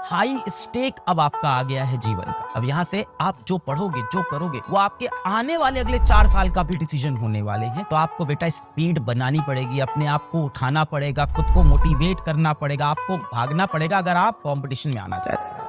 High stake अब आपका आ गया है जीवन का। अब यहाँ से आप जो पढ़ोगे, जो करोगे, वो आपके आने वाले अगले 4 साल का भी डिसीजन होने वाले हैं। तो आपको बेटा स्पीड बनानी पड़ेगी, अपने आप को उठाना पड़ेगा, खुद को मोटिवेट करना पड़ेगा, आपको भागना पड़ेगा अगर आप कंपटीशन में आना चाहते हैं।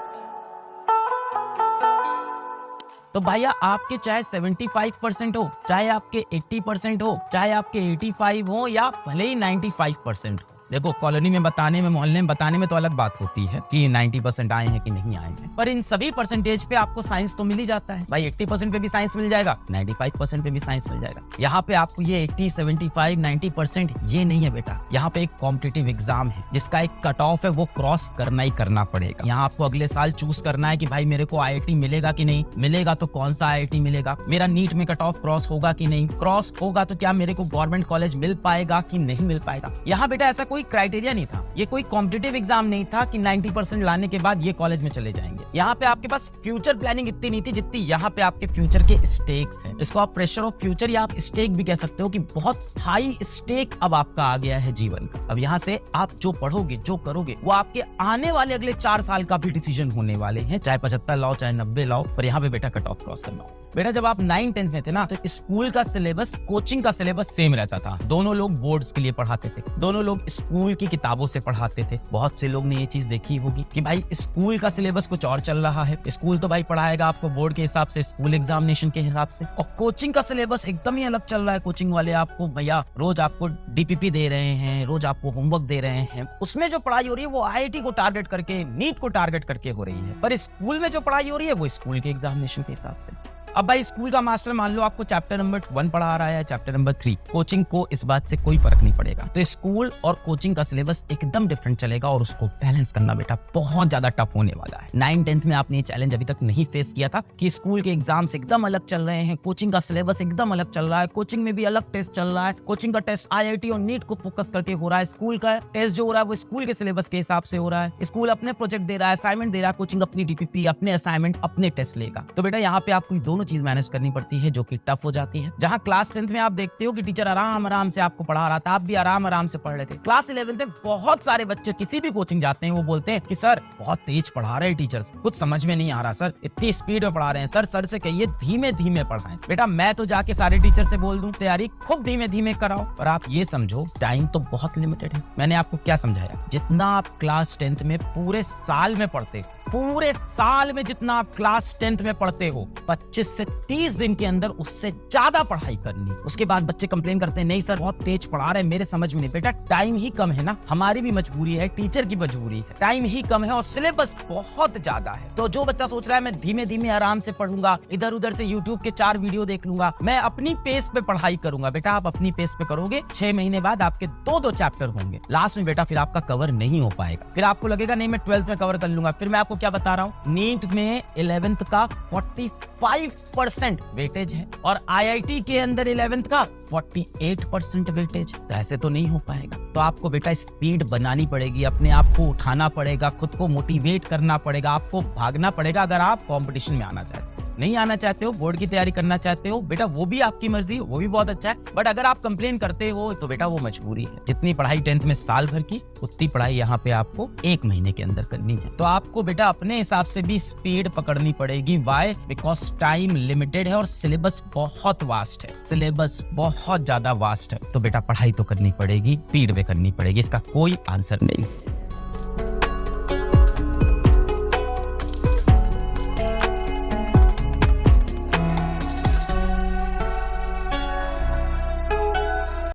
तो भैया आपके चाहे 75% हो, चाहे आपके 80% हो, चाहे आपके 85 हो या भले ही 95% हो। देखो कॉलोनी में बताने में, मोहल्ले में बताने में तो अलग बात होती है कि 90% आए हैं कि नहीं आए हैं, पर इन सभी परसेंटेज पे आपको साइंस तो मिल ही जाता है। भाई 80% पे भी साइंस मिल जाएगा, 95% पे भी साइंस मिल जाएगा। यहाँ पे आपको ये 80, 75, 90% ये नहीं है बेटा। यहाँ पे एक कॉम्पिटिटिव एग्जाम है जिसका एक कट ऑफ है, वो क्रॉस करना ही करना पड़ेगा। यहाँ आपको अगले साल चूज करना है कि भाई मेरे को IIT मिलेगा कि नहीं मिलेगा, तो कौन सा IIT मिलेगा, मेरा नीट में कट ऑफ क्रॉस होगा कि नहीं, क्रॉस होगा तो क्या मेरे को गवर्नमेंट कॉलेज मिल पाएगा कि नहीं मिल पाएगा। यहाँ बेटा ऐसा कोई क्राइटेरिया नहीं था, ये कोई कॉम्पिटिटिव एग्जाम नहीं था कि 90% लाने के बाद ये कॉलेज में चले जाएंगे। यहाँ पे आपके पास फ्यूचर प्लानिंग इतनी नहीं थी जितनी यहाँ पे आपके फ्यूचर के स्टेक्स हैं। इसको आप प्रेशर ऑफ फ्यूचर या आप स्टेक भी कह सकते हो कि बहुत हाई स्टेक अब आपका आ गया है जीवन का। अब यहाँ से आप जो पढ़ोगे, जो करोगे, वो आपके आने वाले अगले 4 साल का भी डिसीजन होने वाले हैं। चाहे 75 लाओ, चाहे 90 लाओ, पर यहाँ पे बेटा कट ऑफ क्रॉस करना हो। बेटा जब आप 9, 10 में थे ना, तो स्कूल का सिलेबस, कोचिंग का सिलेबस सेम रहता था। दोनों लोग बोर्ड्स के लिए पढ़ाते थे, दोनों लोग स्कूल की किताबों से पढ़ाते थे। बहुत से लोग ने ये चीज देखी होगी कि भाई स्कूल का सिलेबस कुछ और चल रहा है, स्कूल तो भाई पढ़ाएगा आपको बोर्ड के हिसाब से, स्कूल एग्जामिनेशन के हिसाब से, और कोचिंग का सिलेबस एकदम ही अलग चल रहा है। कोचिंग वाले आपको भैया रोज आपको DPP दे रहे हैं, रोज आपको होमवर्क दे रहे हैं, उसमें जो पढ़ाई हो रही है वो IIT को टारगेट करके, नीट को टारगेट करके हो रही है। पर स्कूल में जो पढ़ाई हो रही है वो स्कूल के एग्जामिनेशन के हिसाब से। अब भाई स्कूल का मास्टर मान लो आपको चैप्टर नंबर 1 पढ़ा रहा है, चैप्टर नंबर 3, कोचिंग को इस बात से कोई फर्क नहीं पड़ेगा। तो स्कूल और कोचिंग का सिलेबस एकदम डिफरेंट चलेगा और उसको बैलेंस करना बेटा बहुत ज्यादा टफ होने वाला है। 9, 10 में आपने ये चैलेंज अभी तक नहीं फेस किया था कि स्कूल के एग्जाम्स एकदम अलग चल रहे हैं, कोचिंग का सिलेबस एकदम अलग चल रहा है, कोचिंग में भी अलग टेस्ट चल रहा है, कोचिंग का टेस्ट IIT और नीट को फोकस करके हो रहा है, स्कूल का टेस्ट जो हो रहा है वो स्कूल के सिलेबस के हिसाब से हो रहा है, स्कूल अपने प्रोजेक्ट दे रहा है, असाइनमेंट दे रहा है, कोचिंग अपनी DPP, अपने असाइनमेंट, अपने टेस्ट लेगा। तो बेटा यहाँ पे आपको दोनों चीज मैनेज करनी पड़ती है जो कि टफ हो जाती है। जहां क्लास 10 में आप देखते हो कि टीचर आराम आराम से आपको पढ़ा रहा था, आप भी आराम आराम से पढ़ रहे थे। क्लास 11 में बहुत सारे बच्चे किसी भी कोचिंग जाते हैं, वो बोलते हैं कि सर बहुत तेज पढ़ा रहे हैं टीचर्स, कुछ समझ में नहीं आ रहा सर, इतनी स्पीड में पढ़ा रहे हैं सर, सर से कहिए धीमे धीमे पढ़ाएं। बेटा मैं तो जाके सारे टीचर से बोल दूं तैयारी खूब धीमे धीमे कराओ, पर आप ये समझो टाइम तो बहुत लिमिटेड है। मैंने आपको क्या समझाया, जितना आप क्लास 10 में पूरे साल में पढ़ते हो, पूरे साल में जितना आप क्लास 10 में पढ़ते हो, 25 से 30 दिन के अंदर उससे ज्यादा पढ़ाई करनी। उसके बाद बच्चे कंप्लेन करते हैं नहीं सर बहुत तेज पढ़ा रहे हैं, मेरे समझ में नहीं। बेटा टाइम ही कम है ना, हमारी भी मजबूरी है, टीचर की मजबूरी है, टाइम ही कम है और सिलेबस बहुत ज्यादा है। तो जो बच्चा सोच रहा है मैं धीमे धीमे आराम से पढ़ूंगा, इधर उधर से यूट्यूब के 4 वीडियो देख लूंगा, मैं अपनी पेस पे पढ़ाई करूंगा, बेटा आप अपनी पेस पे करोगे, 6 महीने बाद आपके 2-2 चैप्टर होंगे। लास्ट में बेटा फिर आपका कवर नहीं हो पाएगा, फिर आपको लगेगा नहीं मैं 12th में कवर कर लूंगा। फिर मैं आपको क्या बता रहा हूँ, नीट में 11th का 45% वेटेज है और IIT के अंदर 11th का 48% वेटेज। तो ऐसे तो नहीं हो पाएगा। तो आपको बेटा स्पीड बनानी पड़ेगी, अपने आप को उठाना पड़ेगा, खुद को मोटिवेट करना पड़ेगा, आपको भागना पड़ेगा अगर आप कंपटीशन में आना चाहते हो। नहीं आना चाहते हो, बोर्ड की तैयारी करना चाहते हो, बेटा वो भी आपकी मर्जी, वो भी बहुत अच्छा है, बट अगर आप कंप्लेन करते हो तो बेटा वो मजबूरी है। जितनी पढ़ाई 10th में साल भर की, उतनी पढ़ाई यहाँ पे आपको 1 महीने के अंदर करनी है। तो आपको बेटा अपने हिसाब से भी स्पीड पकड़नी पड़ेगी। वाई? बिकॉज टाइम लिमिटेड है और सिलेबस बहुत वास्ट है, सिलेबस बहुत ज्यादा वास्ट है। तो बेटा पढ़ाई तो करनी पड़ेगी, स्पीड में करनी पड़ेगी, इसका कोई आंसर नहीं।